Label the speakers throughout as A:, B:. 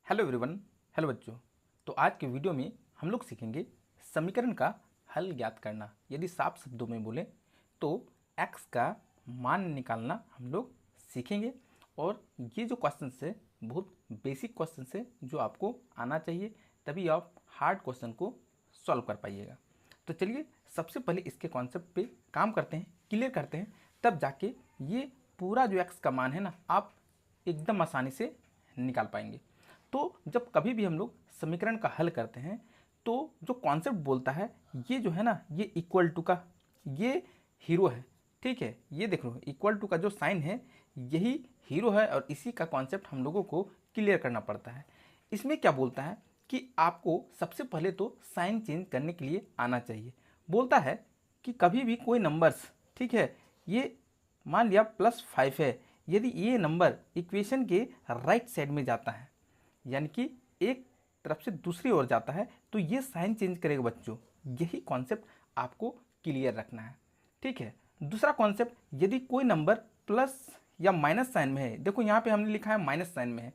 A: Hello everyone. Hello बच्चों। तो आज के वीडियो में हम लोग सीखेंगे समीकरण का हल ज्ञात करना। यदि साफ शब्दों में बोलें तो x का मान निकालना हम लोग सीखेंगे। और ये जो क्वेश्चन है बहुत बेसिक क्वेश्चन है जो आपको आना चाहिए, तभी आप हार्ड क्वेश्चन को सॉल्व कर पाइएगा। तो चलिए सबसे पहले इसके कॉन्सेप्ट पे काम करते हैं, क्लियर करते हैं, तब जाके ये पूरा जो x का मान है ना आप एकदम आसानी से निकाल पाएंगे। तो जब कभी भी हम लोग समीकरण का हल करते हैं तो जो कॉन्सेप्ट बोलता है ये जो है ना, ये इक्वल टू का ये हीरो है। ठीक है, ये देख लो इक्वल टू का जो साइन है यही हीरो है, और इसी का कॉन्सेप्ट हम लोगों को क्लियर करना पड़ता है। इसमें क्या बोलता है कि आपको सबसे पहले तो साइन चेंज करने के लिए आना चाहिए। बोलता है कि कभी भी कोई नंबर्स, ठीक है, ये मान लिया +5 है, यदि ये नंबर इक्वेशन के राइट साइड में जाता है, यानी कि एक तरफ से दूसरी ओर जाता है, तो ये साइन चेंज करेगा बच्चों। यही कॉन्सेप्ट आपको क्लियर रखना है। ठीक है, दूसरा कॉन्सेप्ट, यदि कोई नंबर प्लस या माइनस साइन में है, देखो यहाँ पे हमने लिखा है माइनस साइन में है,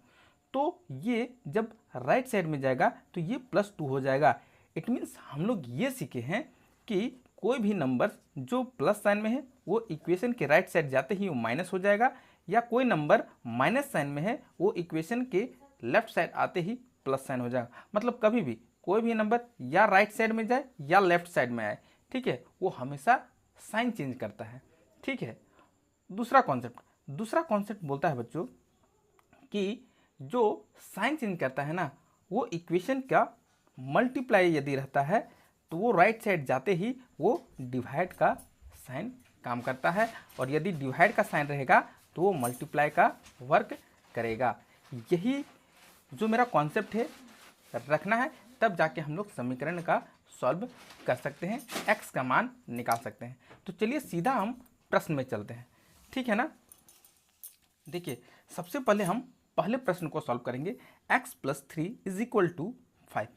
A: तो ये जब राइट साइड में जाएगा तो ये +2 हो जाएगा। इट मीन्स हम लोग ये सीखे हैं कि कोई भी नंबर जो प्लस साइन में है वो इक्वेशन के राइट साइड जाते ही वो माइनस हो जाएगा, या कोई नंबर माइनस साइन में है वो इक्वेशन के लेफ्ट साइड आते ही प्लस साइन हो जाएगा। मतलब कभी भी कोई भी नंबर या राइट साइड में जाए या लेफ्ट साइड में आए, ठीक है, वो हमेशा साइन चेंज करता है। ठीक है, दूसरा कॉन्सेप्ट बोलता है बच्चों कि जो साइन चेंज करता है ना वो इक्वेशन का मल्टीप्लाई यदि रहता है तो वो राइट साइड जाते ही वो डिवाइड का साइन काम करता है, और यदि डिवाइड का साइन रहेगा तो वो मल्टीप्लाई का वर्क करेगा। यही जो मेरा कॉन्सेप्ट है रखना है, तब जाके हम लोग समीकरण का सॉल्व कर सकते हैं, x का मान निकाल सकते हैं। तो चलिए सीधा हम प्रश्न में चलते हैं, ठीक है ना। देखिए सबसे पहले हम पहले प्रश्न को सॉल्व करेंगे, x + 3 = 5।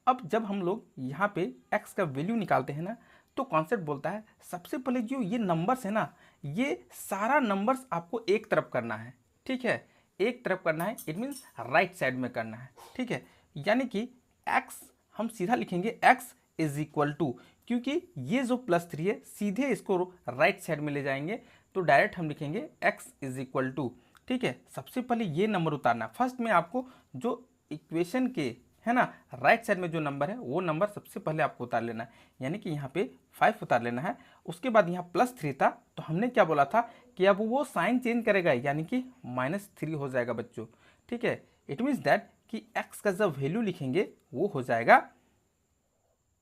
A: अब जब हम लोग यहाँ पे x का वैल्यू निकालते हैं ना, तो कॉन्सेप्ट बोलता है सबसे पहले जो ये नंबर्स है ना, ये सारा नंबर्स आपको एक तरफ करना है। ठीक है, एक तरफ करना है, इट मीन्स राइट साइड में करना है। ठीक है, यानी कि x हम सीधा लिखेंगे x = क्योंकि ये जो +3 है सीधे इसको राइट साइड में ले जाएंगे, तो डायरेक्ट हम लिखेंगे x = ठीक है, सबसे पहले ये नंबर उतारना। फर्स्ट में आपको जो इक्वेशन के है ना राइट साइड में जो नंबर है वो नंबर सबसे पहले आपको उतार लेना है, यानी कि यहाँ पे 5 उतार लेना है। उसके बाद यहाँ +3 था, तो हमने क्या बोला था कि अब वो साइन चेंज करेगा, यानी कि -3 हो जाएगा बच्चों। ठीक है, इट मीन्स दैट कि x का जब वैल्यू लिखेंगे वो हो जाएगा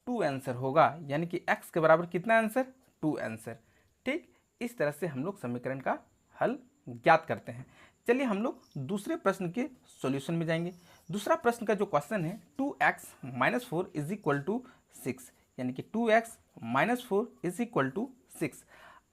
A: 2 आंसर होगा, यानी कि x के बराबर कितना आंसर, 2 आंसर। ठीक, इस तरह से हम लोग समीकरण का हल ज्ञात करते हैं। चलिए हम लोग दूसरे प्रश्न के सॉल्यूशन में जाएंगे। दूसरा प्रश्न का जो क्वेश्चन है 2x - 4 = 6, यानी कि 2x - 4 = 6।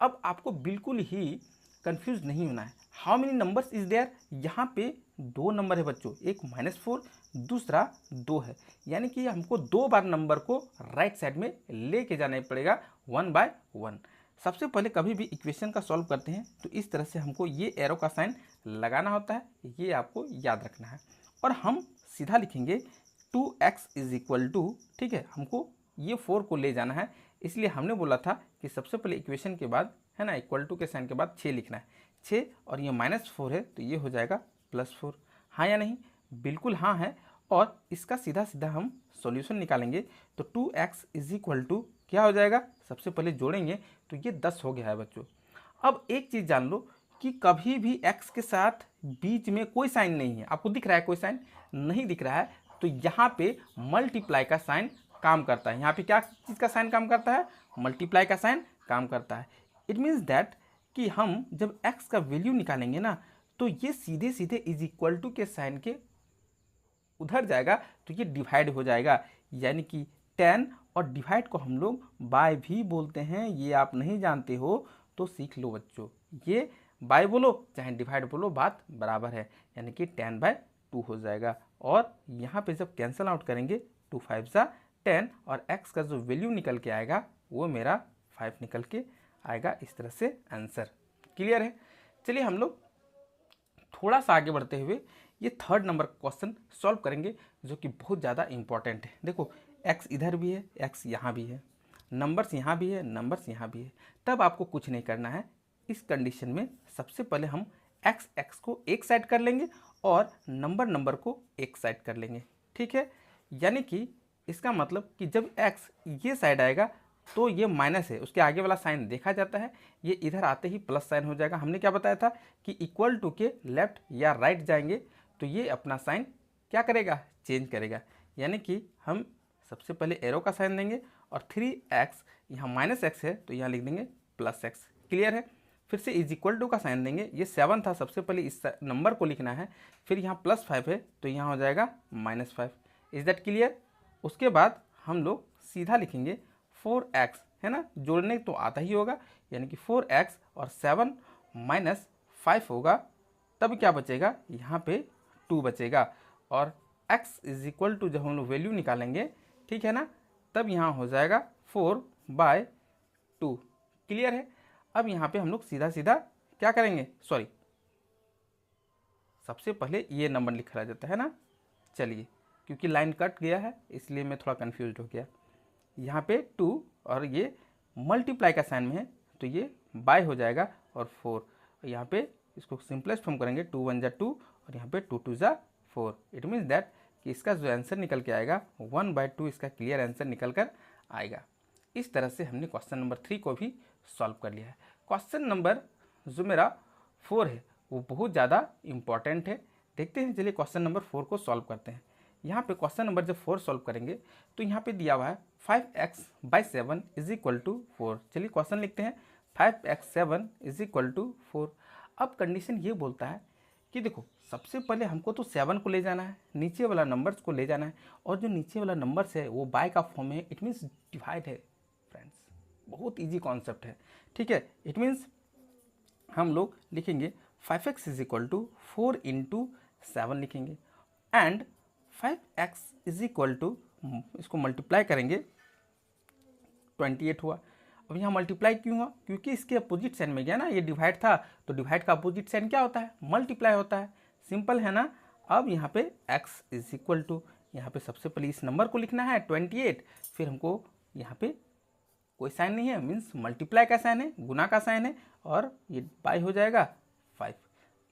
A: अब आपको बिल्कुल ही कंफ्यूज नहीं होना है। How many numbers is there, यहाँ पे 2 नंबर है बच्चों, एक -4 दूसरा 2 है, यानी कि हमको 2 बार नंबर को राइट साइड में लेके जाना पड़ेगा 1 बाय 1। सबसे पहले कभी भी इक्वेशन का सॉल्व करते हैं तो इस तरह से हमको ये एरो का साइन लगाना होता है, ये आपको याद रखना है। और हम सीधा लिखेंगे 2x = ठीक है, हमको ये 4 को ले जाना है, इसलिए हमने बोला था कि सबसे पहले इक्वेशन के बाद है ना इक्वल टू के साइन के बाद 6 लिखना है। 6 और ये -4 है तो ये हो जाएगा +4। हाँ या नहीं, बिल्कुल हाँ है। और इसका सीधा सीधा हम सॉल्यूशन निकालेंगे तो 2x = क्या हो जाएगा, सबसे पहले जोड़ेंगे तो ये 10 हो गया है बच्चों। अब एक चीज़ जान लो कि कभी भी x के साथ बीच में कोई साइन नहीं है। आपको दिख रहा है कोई साइन नहीं दिख रहा है, तो यहाँ पे मल्टीप्लाई का साइन काम करता है। यहाँ पे क्या चीज़ का साइन काम करता है, मल्टीप्लाई का साइन काम करता है। इट मीन्स दैट कि हम जब x का वैल्यू निकालेंगे ना तो ये सीधे सीधे = के साइन के उधर जाएगा, तो ये डिवाइड हो जाएगा, यानी कि 10 और डिवाइड को हम लोग बाय भी बोलते हैं। ये आप नहीं जानते हो तो सीख लो बच्चों, ये बाय बोलो चाहे डिवाइड बोलो बात बराबर है, यानी कि 10/2 हो जाएगा। और यहाँ पे जब कैंसल आउट करेंगे 2 5 10 और x का जो वैल्यू निकल के आएगा वो मेरा 5 निकल के आएगा। इस तरह से आंसर क्लियर है। चलिए हम लोग थोड़ा सा आगे बढ़ते हुए ये थर्ड नंबर क्वेश्चन सॉल्व करेंगे जो कि बहुत ज़्यादा इंपॉर्टेंट है। देखो एक्स इधर भी है, एक्स यहाँ भी है, नंबर्स यहाँ भी है, नंबर्स यहाँ भी है। तब आपको कुछ नहीं करना है। इस कंडीशन में सबसे पहले हम एक्स एक्स को एक साइड कर लेंगे और नंबर नंबर को एक साइड कर लेंगे। ठीक है, यानी कि इसका मतलब कि जब एक्स ये साइड आएगा तो ये माइनस है, उसके आगे वाला साइन देखा जाता है, ये इधर आते ही प्लस साइन हो जाएगा। हमने क्या बताया था कि इक्वल टू के लेफ्ट या राइट जाएंगे तो ये अपना साइन क्या करेगा, चेंज करेगा। यानी कि हम सबसे पहले एरो का साइन देंगे और 3x, यहाँ माइनस एक्स है तो यहाँ लिख देंगे प्लस एक्स। क्लियर है। फिर से इज इक्वल टू का साइन देंगे, ये 7 था, सबसे पहले इस नंबर को लिखना है, फिर यहाँ +5 है तो यहाँ हो जाएगा -5। Is that clear. उसके बाद हम लोग सीधा लिखेंगे 4x, है ना, जोड़ने तो आता ही होगा, यानी कि 4x और 7 -5 होगा, तब क्या बचेगा, यहाँ पे 2 बचेगा। और x इज इक्वल टू जब हम लोग वैल्यू निकालेंगे, ठीक है ना, तब यहाँ हो जाएगा 4/2। क्लियर है। अब यहाँ पे हम लोग सीधा सीधा क्या करेंगे, सॉरी सबसे पहले ये नंबर लिखा जाता है ना, चलिए क्योंकि लाइन कट गया है इसलिए मैं थोड़ा कंफ्यूज हो गया। यहाँ पे 2 और ये मल्टीप्लाई का साइन में है तो ये बाय हो जाएगा और 4। यहाँ पे इसको सिंपलेस्ट फॉर्म करेंगे, 2 1 जा 2 और यहाँ पे 2 2 जा 4। इट मीन्स दैट कि इसका जो आंसर निकल के आएगा 1/2, इसका क्लियर आंसर निकल कर आएगा। इस तरह से हमने क्वेश्चन नंबर 3 को भी सॉल्व कर लिया है। क्वेश्चन नंबर जो मेरा 4 है वो बहुत ज़्यादा इंपॉर्टेंट है। देखते हैं, चलिए क्वेश्चन नंबर 4 को सॉल्व करते हैं। यहाँ पे क्वेश्चन नंबर जब 4 सॉल्व करेंगे तो यहाँ पे दिया हुआ है 5x/7 इज इक्वल टू 4। चलिए क्वेश्चन लिखते हैं, 5x7 इज इक्वल टू 4। अब कंडीशन ये बोलता है कि देखो सबसे पहले हमको तो 7 को ले जाना है, नीचे वाला नंबर्स को ले जाना है, और जो नीचे वाला नंबर्स है वो बाय का फॉर्म है, इट मीन्स डिवाइड है फ्रेंड्स। बहुत ईजी कॉन्सेप्ट है, ठीक है। इट मीन्स हम लोग लिखेंगे 5x is equal to 4 into 7 लिखेंगे, and 5x is equal to, इसको मल्टीप्लाई करेंगे 28 हुआ। अब यहाँ मल्टीप्लाई क्यों हुआ, क्योंकि इसके अपोजिट साइन में गया ना, ये डिवाइड था तो डिवाइड का अपोजिट साइन क्या होता है, मल्टीप्लाई होता है। सिंपल है ना। अब यहाँ पे x इज इक्वल टू, यहाँ पे सबसे पहले इस नंबर को लिखना है 28, फिर हमको यहाँ पे कोई साइन नहीं है, मीन्स मल्टीप्लाई का साइन है, गुना का साइन है, और ये बाय हो जाएगा 5।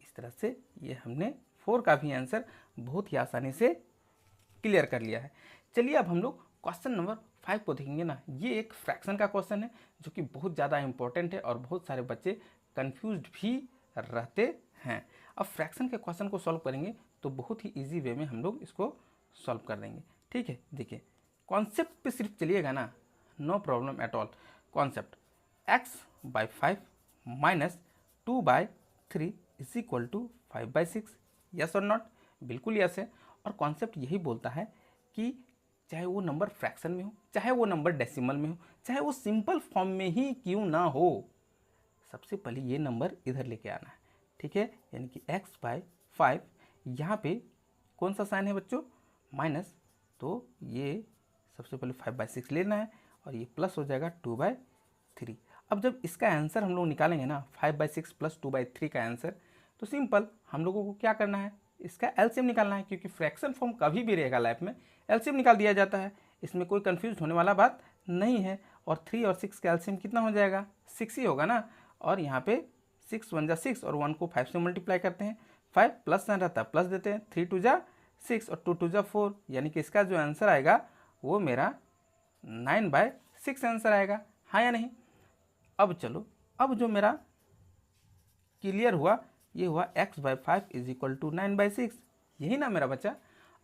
A: इस तरह से ये हमने 4 का भी आंसर बहुत ही आसानी से क्लियर कर लिया है। चलिए अब हम लोग क्वेश्चन नंबर 5 को देखेंगे ना। ये एक फ्रैक्शन का क्वेश्चन है जो कि बहुत ज़्यादा इंपॉर्टेंट है और बहुत सारे बच्चे कंफ्यूज्ड भी रहते हैं। अब फ्रैक्शन के क्वेश्चन को सॉल्व करेंगे तो बहुत ही इजी वे में हम लोग इसको सॉल्व कर देंगे। ठीक है, देखिए कॉन्सेप्ट पे सिर्फ चलिएगा ना, no problem at all. Concept x/5 minus 2/3 is equal to 5/6, yes और नॉट, बिल्कुल यस है। और कॉन्सेप्ट यही बोलता है कि चाहे वो नंबर फ्रैक्शन में हो, चाहे वो नंबर डेसिमल में हो, चाहे वो सिंपल फॉर्म में ही क्यों ना हो, सबसे पहले ये नंबर इधर लेके आना है। ठीक है, यानी कि x/5, यहाँ पे कौन सा साइन है बच्चों, माइनस, तो ये सबसे पहले 5/6 लेना है और ये प्लस हो जाएगा 2/3। अब जब इसका आंसर हम लोग निकालेंगे ना, 5/6 प्लस 2/3 का आंसर, तो सिंपल हम लोगों को क्या करना है, इसका एलसीएम निकालना है, क्योंकि फ्रैक्शन फॉर्म कभी भी रहेगा लाइफ में, एलसीएम निकाल दिया जाता है, इसमें कोई कंफ्यूज होने वाला बात नहीं है। और 3 और 6 का एलसीएम कितना हो जाएगा, 6 ही होगा ना। और यहाँ पे 6 1 जा 6 और 1 को 5 से मल्टीप्लाई करते हैं, 5 प्लस साइन रहता है प्लस देते हैं, 3 2 जा 6 और 2 2 जा 4, यानी कि इसका जो आंसर आएगा वो मेरा 9/6 आंसर आएगा, हाँ या नहीं। अब चलो, अब जो मेरा क्लियर हुआ ये हुआ x/5 इज इक्वल टू 9/6, यही ना मेरा बच्चा।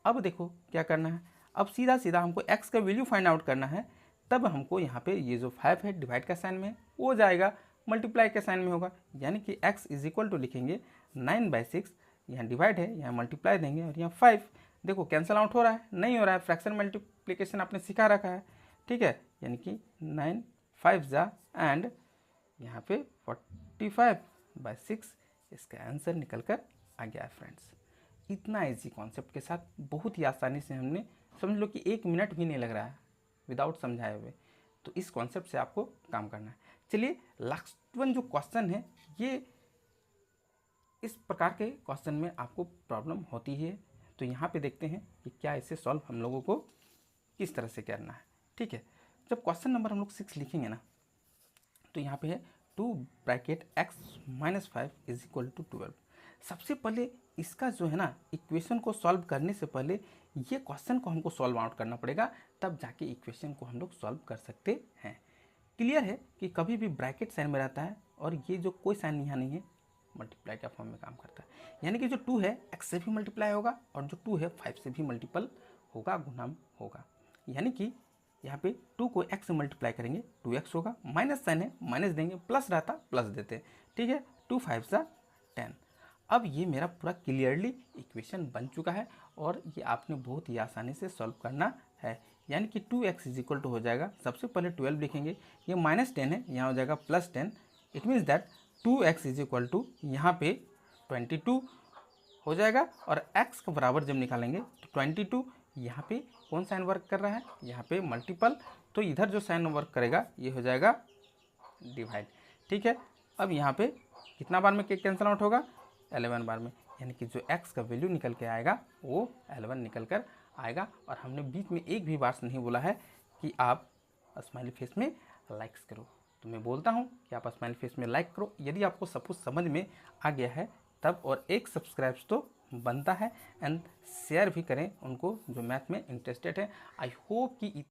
A: अब देखो क्या करना है, अब सीधा सीधा हमको x का वैल्यू फाइंड आउट करना है। तब हमको यहाँ पे ये जो 5 है डिवाइड का साइन में है वो जाएगा, मल्टीप्लाई के साइन में होगा, यानी कि x इज इक्वल टू लिखेंगे 9/6, यहाँ डिवाइड है, यहाँ मल्टीप्लाई देंगे, और यहाँ 5 देखो कैंसल आउट हो रहा है, नहीं हो रहा है, फ्रैक्शन मल्टीप्लिकेशन आपने सिखा रखा है। ठीक है, यानी कि 9 5 जा एंड यहाँ पे 45/6, इसका आंसर निकल कर आ गया है फ्रेंड्स। इतना इजी कॉन्सेप्ट के साथ बहुत ही आसानी से हमने, समझ लो कि 1 मिनट भी नहीं लग रहा है विदाउट समझाए हुए। तो इस कॉन्सेप्ट से आपको काम करना है। चलिए लास्ट वन जो क्वेश्चन है, ये इस प्रकार के क्वेश्चन में आपको प्रॉब्लम होती है। तो यहाँ पे देखते हैं कि क्या इसे सॉल्व हम लोगों को किस तरह से करना है। ठीक है, जब क्वेश्चन नंबर हम लोग 6 लिखेंगे ना, तो यहाँ पे है 2 bracket x minus 5 is equal to 12। सबसे पहले इसका जो है ना इक्वेशन को सॉल्व करने से पहले ये क्वेश्चन को हमको सॉल्व आउट करना पड़ेगा, तब जाके इक्वेशन को हम लोग सॉल्व कर सकते हैं। क्लियर है कि कभी भी ब्रैकेट साइन में रहता है और ये जो कोई साइन यहाँ नहीं है, मल्टीप्लाई का फॉर्म में काम करता है। यानी कि जो 2 है x से भी मल्टीप्लाई होगा और जो 2 है 5 से भी मल्टीपल होगा, गुना होगा। यानी कि यहाँ पे 2 को x से मल्टीप्लाई करेंगे 2x होगा, माइनस साइन है माइनस देंगे, प्लस रहता प्लस देते हैं। ठीक है, 2 5 सा 10। अब ये मेरा पूरा क्लियरली इक्वेशन बन चुका है और ये आपने बहुत ही आसानी से सॉल्व करना है। यानी कि 2x इज इक्वल टू हो जाएगा, सबसे पहले 12 लिखेंगे, ये माइनस 10 है, यहाँ हो जाएगा plus 10। It means that 2x is equal to यहाँ पे 22 हो जाएगा। और x का बराबर जब निकालेंगे तो 22, यहाँ पे कौन साइन वर्क कर रहा है, यहाँ पे मल्टीपल, तो इधर जो साइन वर्क करेगा ये हो जाएगा डिवाइड। ठीक है, अब यहाँ पे कितना बार में कैंसिल आउट होगा, 11 बार में। यानी कि जो x का वैल्यू निकल के आएगा वो 11 निकल कर आएगा। और हमने बीच में एक भी बार नहीं बोला है कि आप स्माइली फेस में लाइक्स करो, तो मैं बोलता हूँ कि आप स्माइली फेस में लाइक करो यदि आपको सब कुछ समझ में आ गया है तब, और एक सब्सक्राइब तो बनता है, एंड शेयर भी करें उनको जो मैथ में इंटरेस्टेड है। आई होप कि